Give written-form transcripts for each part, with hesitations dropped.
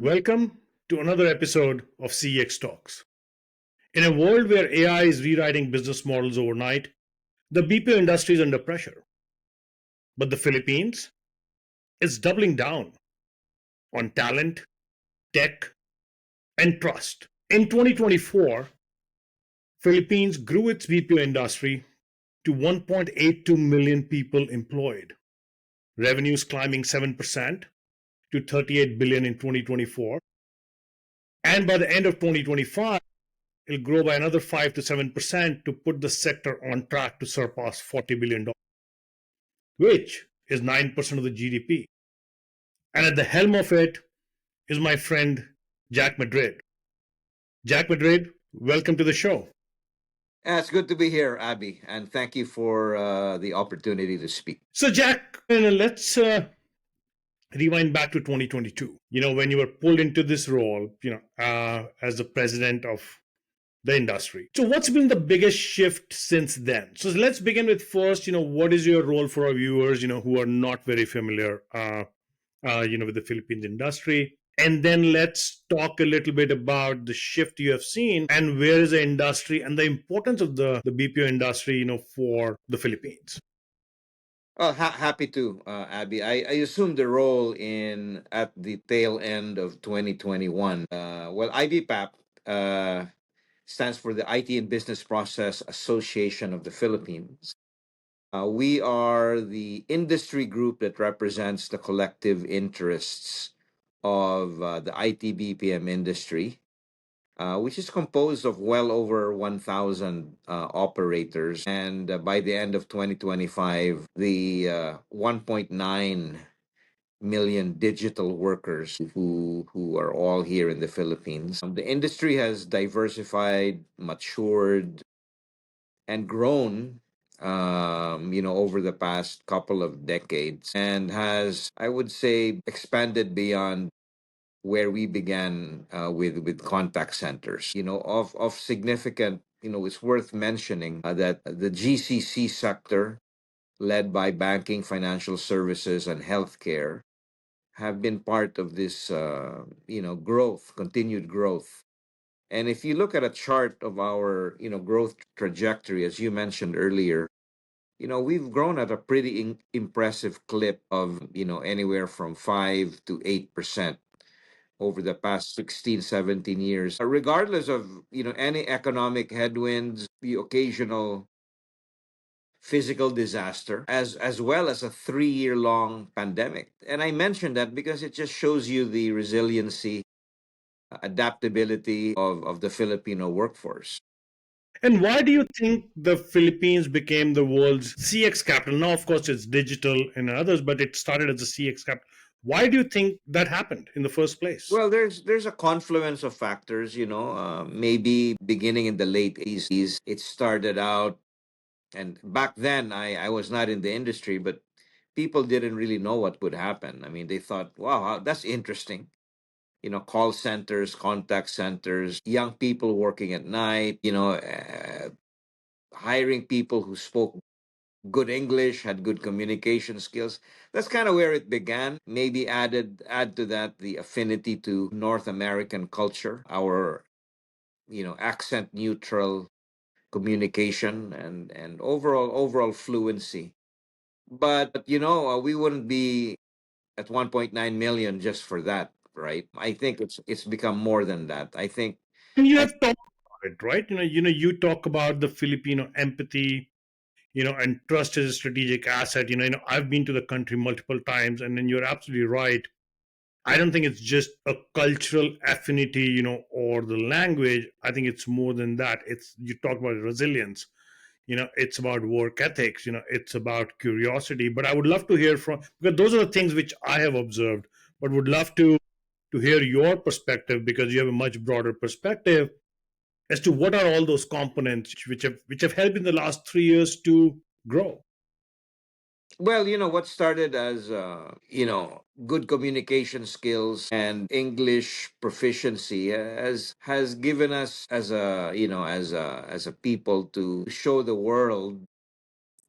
Welcome to another episode of CX Talks. In a world where AI is rewriting business models overnight, the BPO industry is under pressure. But the Philippines is doubling down on talent, tech, and trust. In 2024, Philippines grew its BPO industry to 1.82 million people employed, revenues climbing 7% to 38 billion in 2024, and by the end of 2025 it'll grow by another 5 to 7% to put the sector on track to surpass $40 billion, which is 9% of the GDP. And at the helm of it is my friend Jack Madrid. Jack Madrid, welcome to the show. It's good to be here, Abby, and thank you for the opportunity to speak. So, Jack, let's rewind back to 2022. When you were pulled into this role, as the president of the industry. So what's been the biggest shift since then? So let's begin with first, what is your role for our viewers, who are not very familiar, with the Philippines industry? And then let's talk a little bit about the shift you have seen and where is the industry and the importance of the BPO industry, for the Philippines. Well, happy to, Abby. I assumed the role at the tail end of 2021. IBPAP stands for the IT and Business Process Association of the Philippines. We are the industry group that represents the collective interests of the IT BPM industry, which is composed of well over 1,000 operators. And by the end of 2025, the 1.9 million digital workers who are all here in the Philippines. The industry has diversified, matured, and grown over the past couple of decades, and has, I would say, expanded beyond where we began with contact centers. Of significant, it's worth mentioning that the GCC sector, led by banking, financial services, and healthcare, have been part of this, continued growth. And if you look at a chart of our, growth trajectory, as you mentioned earlier, we've grown at a pretty impressive clip of, anywhere from 5 to 8% over the past 16, 17 years, regardless of, any economic headwinds, the occasional physical disaster, as well as a 3-year long pandemic. And I mentioned that because it just shows you the resiliency, adaptability of the Filipino workforce. And why do you think the Philippines became the world's CX capital? Now, of course, it's digital and others, but it started as a CX capital. Why do you think that happened in the first place? Well, there's a confluence of factors. Maybe beginning in the late 80s, it started out, and back then I was not in the industry, but people didn't really know what would happen. I mean, they thought, wow, that's interesting. Call centers, contact centers, young people working at night, hiring people who spoke good English, had good communication skills. That's kind of where it began. Maybe add to that the affinity to North American culture, our, accent neutral communication, and overall fluency. But we wouldn't be at 1.9 million just for that, right? I think it's become more than that. I think And you have talked about it, right? You talk about the Filipino empathy, and trust is a strategic asset. I've been to the country multiple times, and then you're absolutely right. I don't think it's just a cultural affinity, or the language. I think it's more than that. You talk about resilience. It's about work ethics. It's about curiosity. But I would love to hear from, because those are the things which I have observed. But would love to hear your perspective, because you have a much broader perspective as to what are all those components which have helped in the last 3 years to grow. Well, what started as good communication skills and English proficiency has given us as a people to show the world,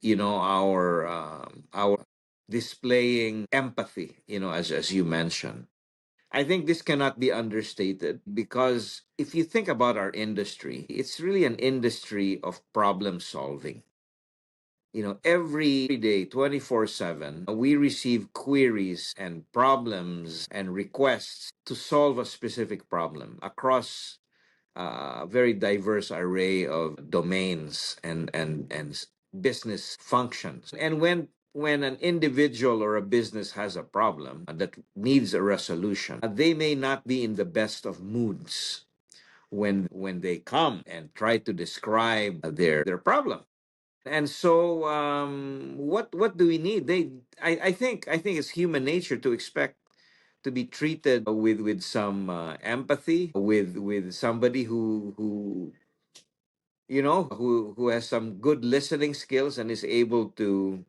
our displaying empathy, as you mentioned. I think this cannot be understated because if you think about our industry, it's really an industry of problem solving. Every day, 24/7, we receive queries and problems and requests to solve a specific problem across a very diverse array of domains and business functions. And when an individual or a business has a problem that needs a resolution, they may not be in the best of moods when they come and try to describe their problem. And so, what do we need? I think it's human nature to expect to be treated with some empathy, with somebody who has some good listening skills and is able to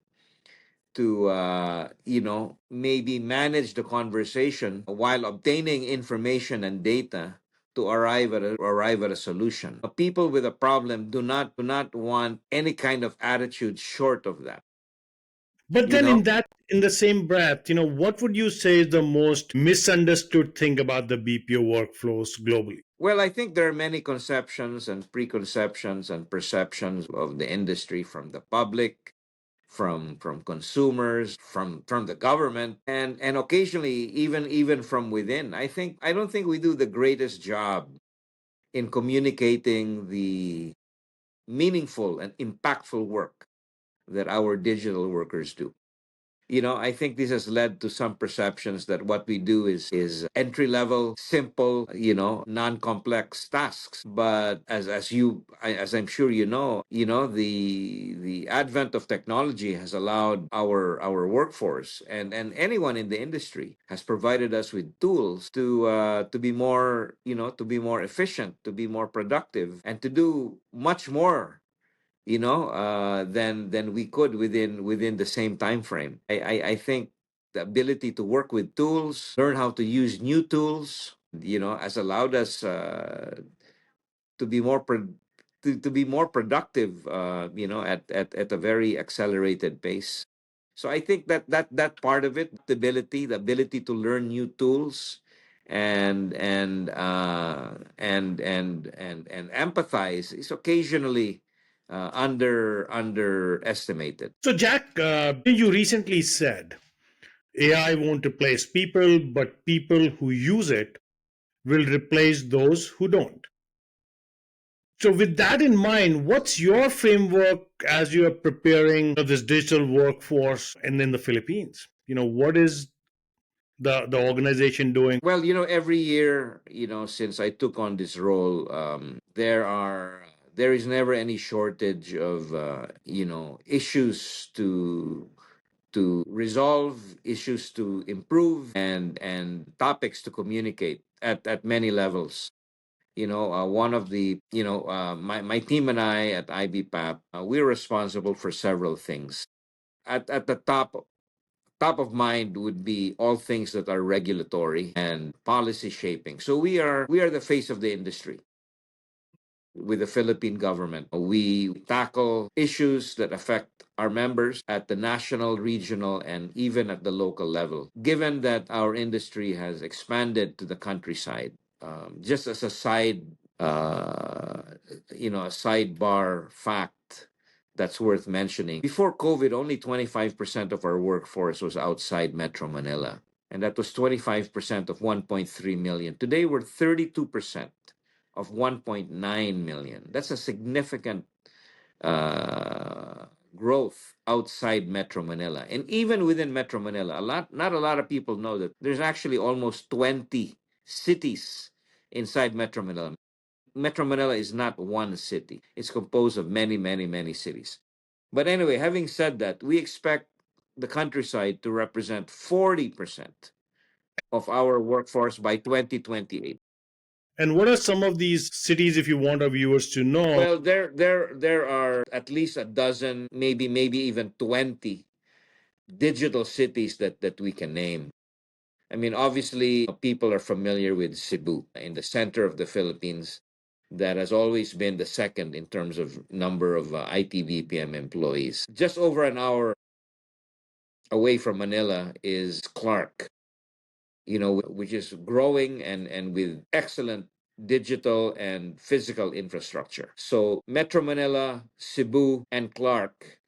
maybe manage the conversation while obtaining information and data to arrive at a solution. People with a problem do not want any kind of attitude short of that. But You then know. in the same breath, what would you say is the most misunderstood thing about the BPO workflows globally? Well, I think there are many conceptions and preconceptions and perceptions of the industry from the public, from consumers, from the government, and occasionally even from within. I don't think we do the greatest job in communicating the meaningful and impactful work that our digital workers do. I think this has led to some perceptions that what we do is entry level, simple, non-complex tasks. But as I'm sure the advent of technology has allowed our workforce and anyone in the industry has provided us with tools to be more, to be more efficient, to be more productive, and to do much more than we could within the same time frame. I think the ability to work with tools, learn how to use new tools, has allowed us to be more to be more productive, at a very accelerated pace. So I think that part of it, the ability to learn new tools and empathize is occasionally underestimated. So, Jack, you recently said AI won't replace people, but people who use it will replace those who don't. So, with that in mind, what's your framework as you are preparing this digital workforce in the Philippines? What is the organization doing? Well, every year, since I took on this role, there is never any shortage of issues to resolve, issues to improve, and topics to communicate at many levels. One of the my team and I at IBPAP, we're responsible for several things. At the top of mind would be all things that are regulatory and policy shaping. So we are the face of the industry with the Philippine government. We tackle issues that affect our members at the national, regional, and even at the local level. Given that our industry has expanded to the countryside, just as a a sidebar fact that's worth mentioning. Before COVID, only 25% of our workforce was outside Metro Manila. And that was 25% of 1.3 million. Today, we're 32% of 1.9 million. That's a significant growth outside Metro Manila. And even within Metro Manila, not a lot of people know that there's actually almost 20 cities inside Metro Manila. Metro Manila is not one city. It's composed of many, many, many cities. But anyway, having said that, we expect the countryside to represent 40% of our workforce by 2028. And what are some of these cities, if you want our viewers to know? Well, there are at least a dozen, maybe even 20 digital cities that we can name. I mean, obviously, people are familiar with Cebu in the center of the Philippines. That has always been the second in terms of number of IT BPM employees. Just over an hour away from Manila is Clark. which is growing and with excellent digital and physical infrastructure. So Metro Manila, Cebu, and Clark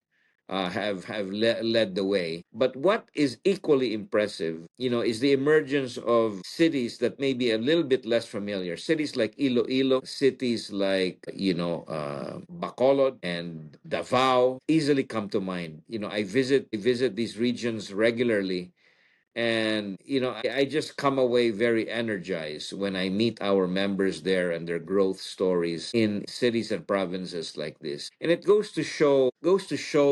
have led the way. But what is equally impressive, is the emergence of cities that may be a little bit less familiar. Cities like Iloilo, cities like Bacolod and Davao easily come to mind. I visit these regions regularly, and I just come away very energized when I meet our members there and their growth stories in cities and provinces like this. And it goes to show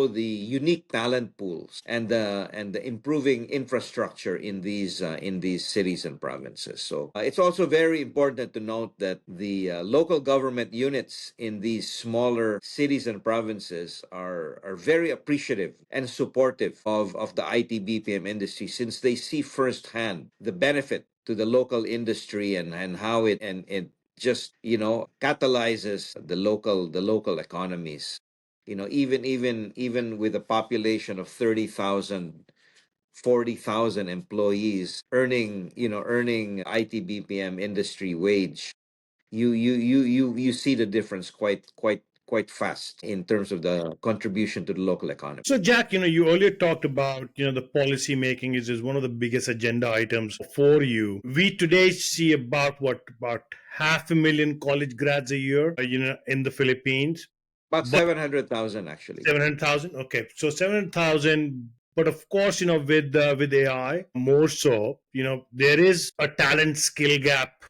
the unique talent pools and the improving infrastructure in these cities and provinces. So it's also very important to note that the local government units in these smaller cities and provinces are very appreciative and supportive of the IT BPM industry, since they see firsthand the benefit to the local industry and how it just catalyzes the local economies. Even with a population of 30,000, 40,000 employees earning IT BPM industry wage, you see the difference quite fast in terms of the contribution to the local economy. So, Jack, you earlier talked about, the policy making is one of the biggest agenda items for you. We today see about 500,000 college grads a year, in the Philippines. About But 700,000 actually. 700,000. Okay, so 700,000. But of course, with AI, more so, there is a talent skill gap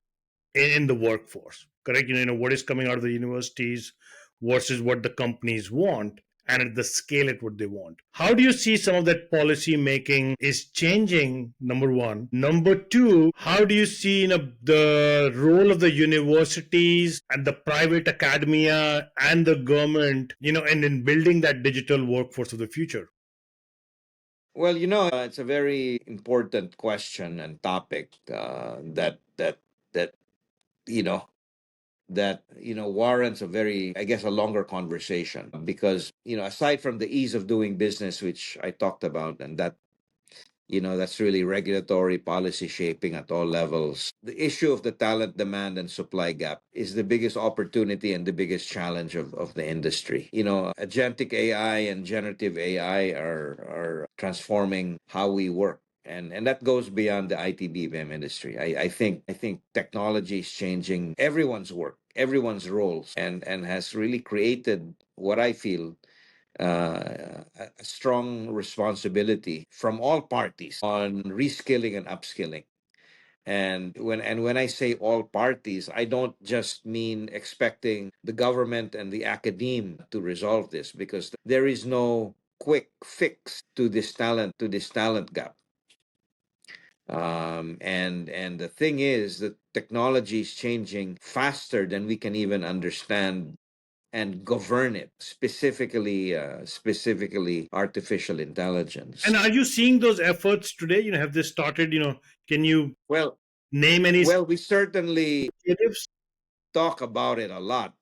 in the workforce. Correct? What is coming out of the universities versus what the companies want, and at the scale at what they want. How do you see some of that policy making is changing? Number one. Number two, how do you see the role of the universities and the private academia and the government, and in building that digital workforce of the future? Well, it's a very important question and topic that you know warrants a very, I guess, a longer conversation, because aside from the ease of doing business, which I talked about, and that's really regulatory policy shaping at all levels. The issue of the talent demand and supply gap is the biggest opportunity and the biggest challenge of the industry. Agentic AI and generative AI are transforming how we work. And that goes beyond the IT BPM industry. I think technology is changing everyone's work, everyone's roles, and has really created what I feel a strong responsibility from all parties on reskilling and upskilling. And when I say all parties, I don't just mean expecting the government and the academe to resolve this, because there is no quick fix to this talent gap. And the thing is that technology is changing faster than we can even understand and govern it, specifically artificial intelligence. And are you seeing those efforts today? Have they started? Can you Well, name any we certainly initiatives? talk about it a lot.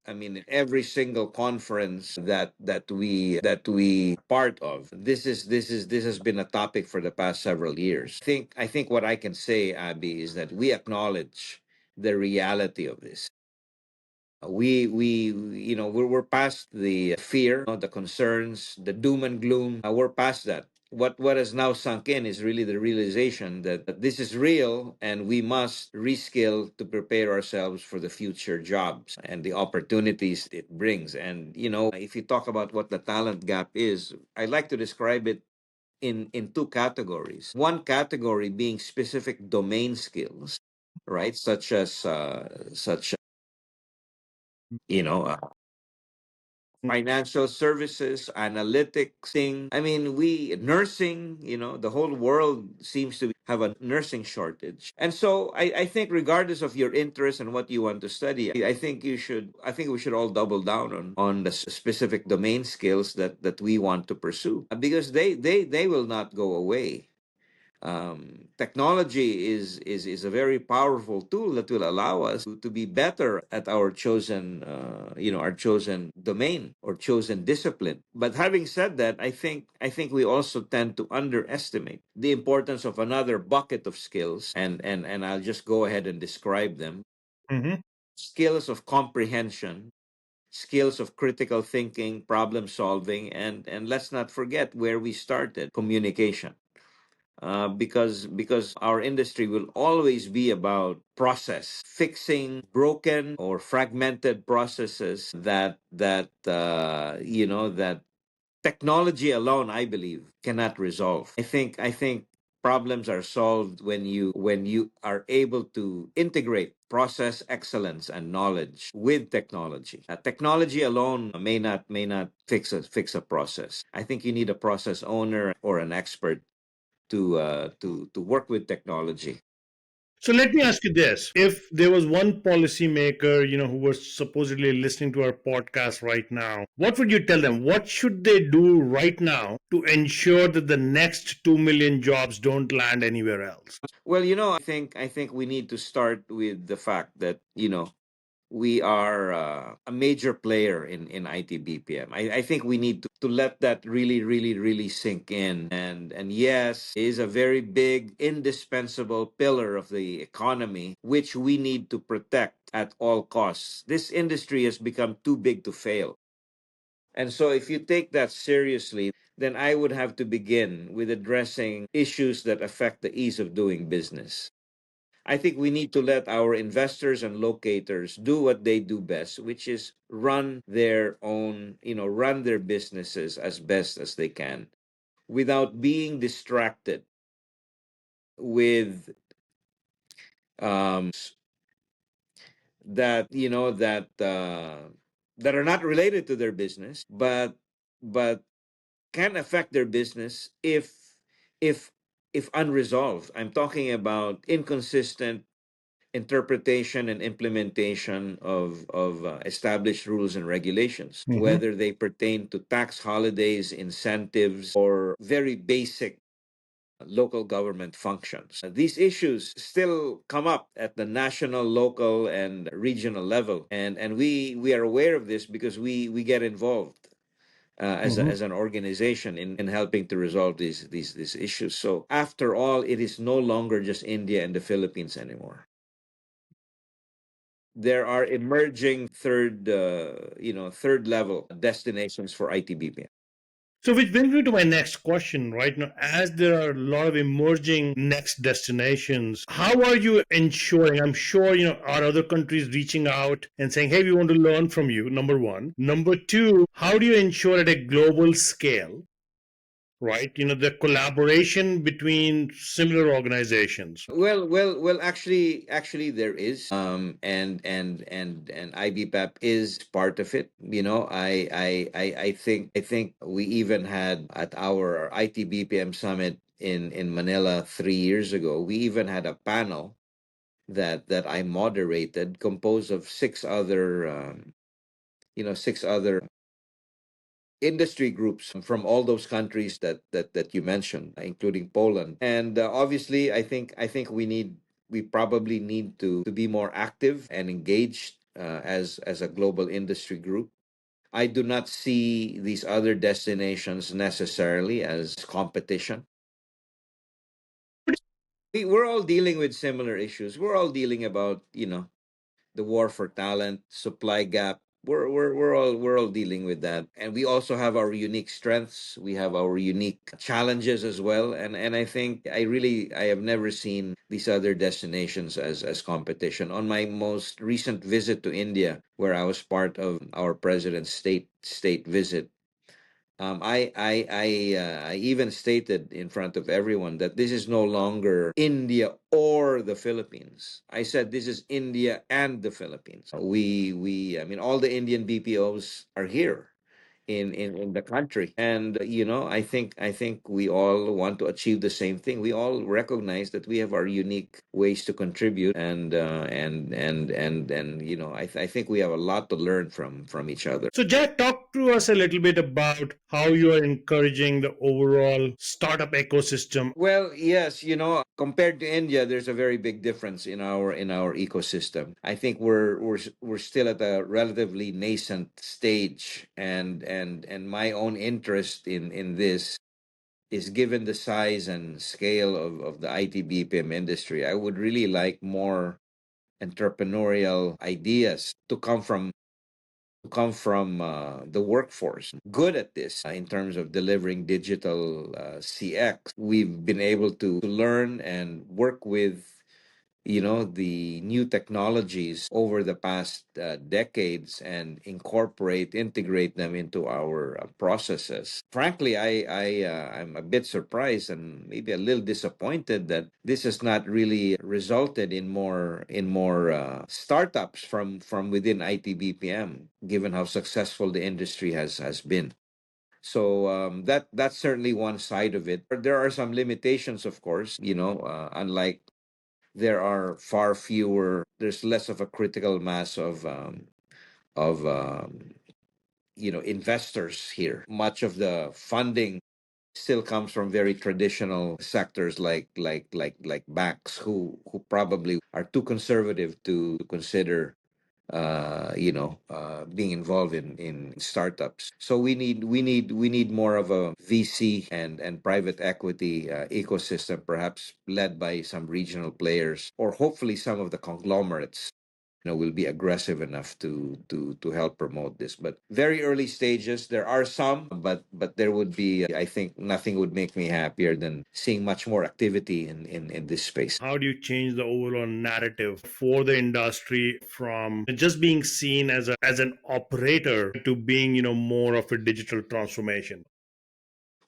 I mean, in every single conference that we part of, this has been a topic for the past several years. I think what I can say, Abby, is that we acknowledge the reality of this. We're past the fear, the concerns, the doom and gloom. We're past that. What has now sunk in is really the realization that this is real, and we must reskill to prepare ourselves for the future jobs and the opportunities it brings. And if you talk about what the talent gap is, I like to describe it in two categories. One category being specific domain skills, right? Such you know financial services, analytics, thing. I mean, we nursing, the whole world seems to have a nursing shortage. And so I think regardless of your interest and what you want to study, I think we should all double down on the specific domain skills that we want to pursue, because they will not go away. Technology is a very powerful tool that will allow us to be better at our chosen our chosen domain or chosen discipline. But having said that, I think we also tend to underestimate the importance of another bucket of skills, and I'll just go ahead and describe them. Mhm. Skills of comprehension, skills of critical thinking, problem solving, and let's not forget where we started, communication. Because our industry will always be about process, fixing broken or fragmented processes that technology alone, I believe, cannot resolve. I think problems are solved when you are able to integrate process excellence and knowledge with technology. Technology alone may not fix a process. I think you need a process owner or an expert to work with technology. So let me ask you this. If there was one policymaker, who was supposedly listening to our podcast right now, what would you tell them? What should they do right now to ensure that the next 2 million jobs don't land anywhere else? Well, I think we need to start with the fact that we are a major player in IT BPM. I think we need to let that really, really, really sink in. And yes, it is a very big, indispensable pillar of the economy, which we need to protect at all costs. This industry has become too big to fail. And so, if you take that seriously, then I would have to begin with addressing issues that affect the ease of doing business. I think we need to let our investors and locators do what they do best, which is run their businesses as best as they can without being distracted with that that are not related to their business, but can affect their business if if unresolved. I'm talking about inconsistent interpretation and implementation of established rules and regulations, Mhm. whether they pertain to tax holidays, incentives, or very basic local government functions. These issues still come up at the national, local, and regional level, and we are aware of this because we get involved Mhm. as an organization in helping to resolve these issues. So after all, it is no longer just India and the Philippines anymore. There are emerging third level destinations for ITBP. So, which brings me to my next question, right? Now, as there are a lot of emerging next destinations, how are you ensuring? I'm sure, are other countries reaching out and saying, hey, we want to learn from you, number one. Number two, how do you ensure at a global scale, right? The collaboration between similar organizations. Well. Actually, there is. And IBPAP is part of it. I think we even had at our ITBPM summit in Manila 3 years ago. We even had a panel that I moderated, composed of six other industry groups from all those countries that you mentioned, including Poland. And obviously, I think we probably need to be more active and engaged as a global industry group. I do not see these other destinations necessarily as competition. We're all dealing with similar issues. We're all dealing about the war for talent, supply gap. We're all dealing with that, and we also have our unique strengths. We have our unique challenges as well, and I think I have never seen these other destinations as competition. On my most recent visit to India, where I was part of our president's state visit, I even stated in front of everyone that this is no longer India or the Philippines. I said this is India and the Philippines. I mean, all the Indian BPOs are here, in the country. And I think we all want to achieve the same thing. We all recognize that we have our unique ways to contribute, and I think we have a lot to learn from each other. So, Jack, talk to us a little bit about how you are encouraging the overall startup ecosystem. Well, yes, compared to India, there's a very big difference in our ecosystem. I think we're still at a relatively nascent stage, and my own interest in this is, given the size and scale of the IT BPM industry. I would really like more entrepreneurial ideas to come from the workforce good at this in terms of delivering digital CX. We've been able to learn and work with the new technologies over the past decades and integrate them into our processes. Frankly, I'm a bit surprised and maybe a little disappointed that this has not really resulted in more startups from within ITBPM, given how successful the industry has been. So that's certainly one side of it. There are some limitations, of course. Unlike, there are far fewer, there's less of a critical mass of investors here. Much of the funding still comes from very traditional sectors, like banks, who probably are too conservative to consider being involved in startups. So we need more of a VC and private equity ecosystem, perhaps led by some regional players, or hopefully some of the conglomerates will be aggressive enough to help promote this. But very early stages, there are some, but there would be, I think, nothing would make me happier than seeing much more activity in this space. How do you change the overall narrative for the industry from just being seen as an operator to being, more of a digital transformation?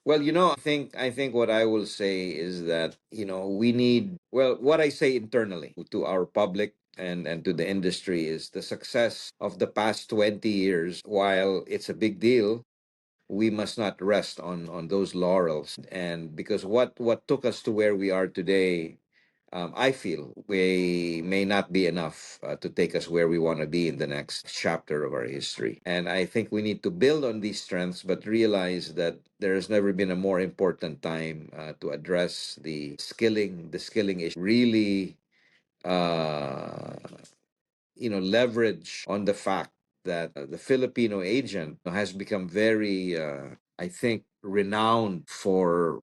Well, I think what I will say is that, we need, well, what I say internally to our public and to the industry is the success of the past 20 years. While it's a big deal, we must not rest on those laurels. And because what took us to where we are today, I feel we may not be enough to take us where we want to be in the next chapter of our history. And I think we need to build on these strengths, but realize that there has never been a more important time to address the skilling issue. Really, uh, leverage on the fact that the Filipino agent has become very, I think, renowned for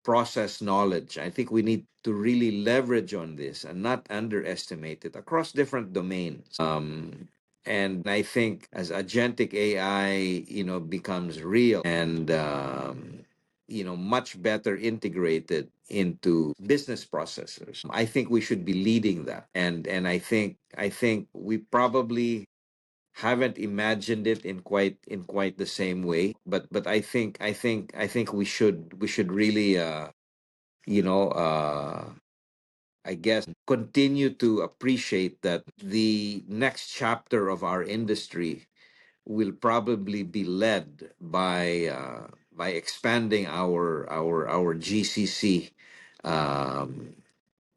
process knowledge. I think we need to really leverage on this and not underestimate it across different domains. And I think as agentic AI, becomes real and much better integrated into business processes, I think we should be leading that. And I think we probably haven't imagined it in quite the same way, but I think we should really you know I guess continue to appreciate that the next chapter of our industry will probably be led by expanding our GCC um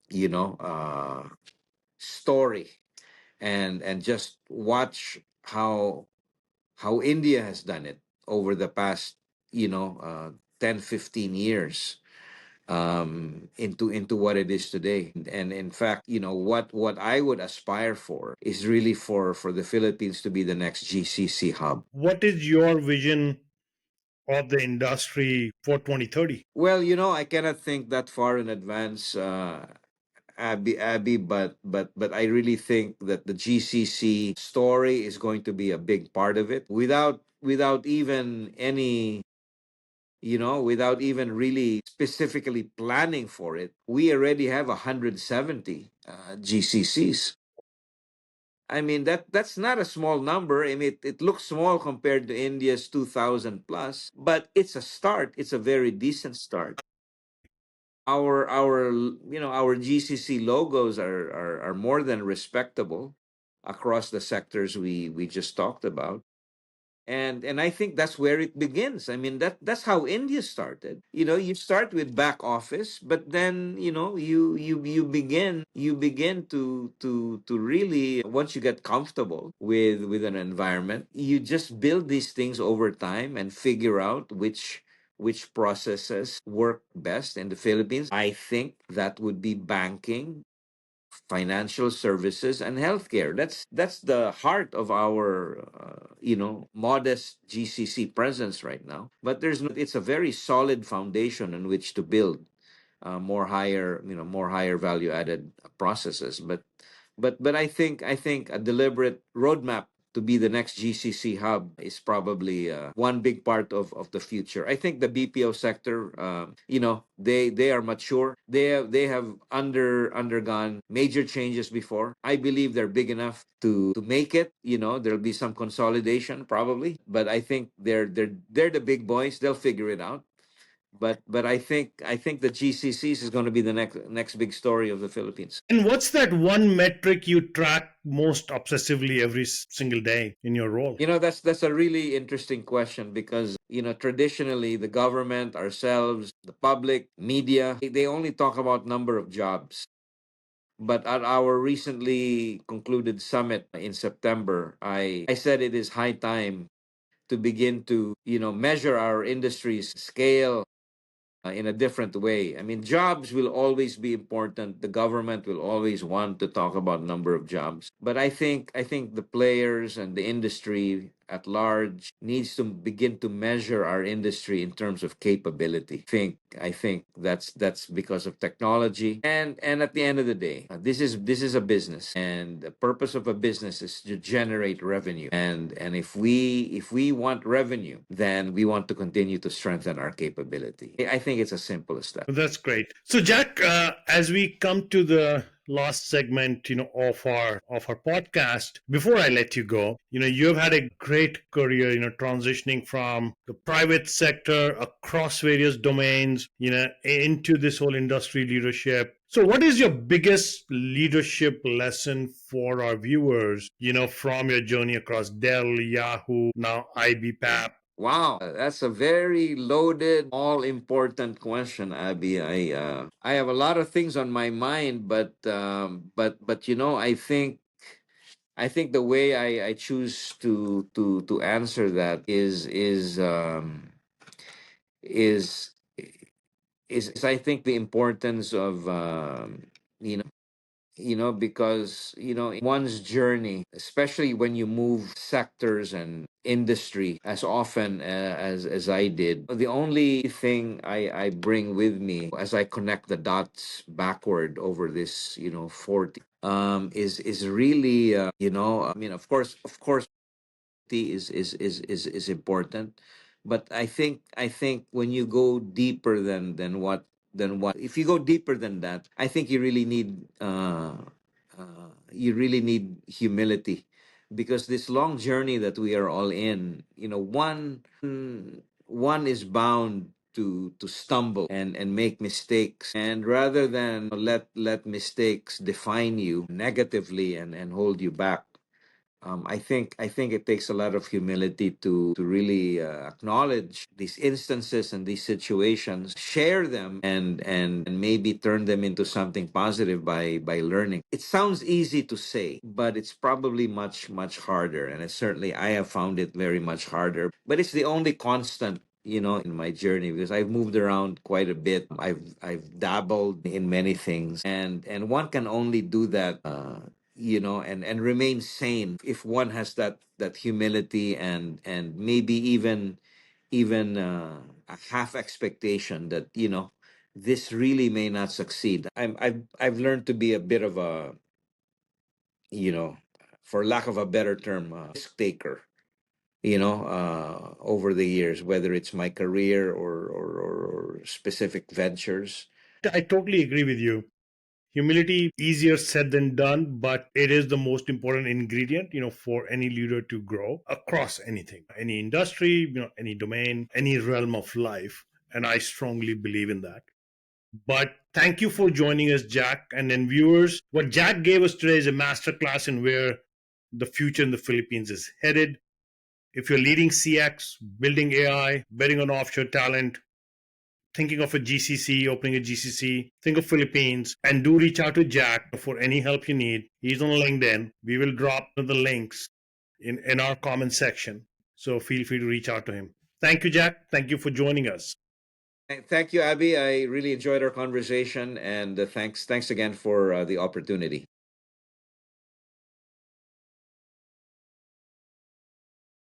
you know story, and just watch how India has done it over the past, 10, 15 years, into what it is today. And in fact, what I would aspire for is really for the Philippines to be the next GCC hub. What is your vision of the industry for 2030? Well, I cannot think that far in advance, Abby, but I really think that the GCC story is going to be a big part of it. Without even any, without even really specifically planning for it, we already have 170 GCCs. I mean, that's not a small number. I mean, it looks small compared to India's 2,000 plus, but it's a start. It's a very decent start. Our GCC logos are more than respectable across the sectors we just talked about. And I think that's where it begins. I mean, that's how India started. You start with back office, but then you begin to really, once you get comfortable with an environment, you just build these things over time and figure out which processes work best in the Philippines. I think that would be banking, financial services, and healthcare. That's the heart of our modest GCC presence right now. But it's a very solid foundation on which to build more higher value added processes. But I think a deliberate roadmap to be the next GCC hub is probably one big part of the future. I think the BPO sector, they are mature. They have undergone major changes before. I believe they're big enough to make it. There'll be some consolidation probably, but I think they're the big boys. They'll figure it out. But I think the GCCs is going to be the next big story of the Philippines. And what's that one metric you track most obsessively every single day in your role? That's a really interesting question because traditionally the government, ourselves, the public, media, they only talk about number of jobs. But at our recently concluded summit in September, I said it is high time to begin to measure our industry's scale in a different way. I mean, jobs will always be important. The government will always want to talk about number of jobs. But I think the players and the industry at large needs to begin to measure our industry in terms of capability. I think that's because of technology. And at the end of the day, this is a business, and the purpose of a business is to generate revenue. And if we want revenue, then we want to continue to strengthen our capability. I think it's as simple as that. That's great. So, Jack, as we come to the last segment, of our podcast, before I let you go, you have had a great career, transitioning from the private sector across various domains, into this whole industry leadership. So, what is your biggest leadership lesson for our viewers, from your journey across Dell, Yahoo, now IBPAP? Wow, that's a very loaded, all important question, Abby. I have a lot of things on my mind, but I think the way I choose to answer that is I think the importance of because in one's journey, especially when you move sectors and industry as often as I did, the only thing I bring with me as I connect the dots backward over this 40 is really I mean, of course is important, but I think when you go deeper than what if you go deeper than that, I think you really need humility, because this long journey that we are all in, one is bound to stumble and make mistakes, and rather than let mistakes define you negatively and hold you back, I think it takes a lot of humility to really acknowledge these instances and these situations, share them, and maybe turn them into something positive by learning. It sounds easy to say, but it's probably much harder, and certainly I have found it very much harder. But it's the only constant in my journey, because I've moved around quite a bit. I've dabbled in many things, and one can only do that and remain sane if one has that humility, and maybe even a half expectation that this really may not succeed. I've learned to be a bit of a, you know for lack of a better term, risk taker, over the years, whether it's my career or specific ventures. I totally agree with you. Humility, easier said than done, but it is the most important ingredient, for any leader to grow across anything, any industry, any domain, any realm of life. And I strongly believe in that. But thank you for joining us, Jack. And then, viewers, what Jack gave us today is a masterclass in where the future in the Philippines is headed. If you're leading CX, building AI, betting on offshore talent, thinking of a GCC, opening a GCC, think of Philippines, and do reach out to Jack for any help you need. He's on LinkedIn. We will drop the links in our comment section. So feel free to reach out to him. Thank you, Jack. Thank you for joining us. Thank you, Abby. I really enjoyed our conversation, and thanks again for the opportunity.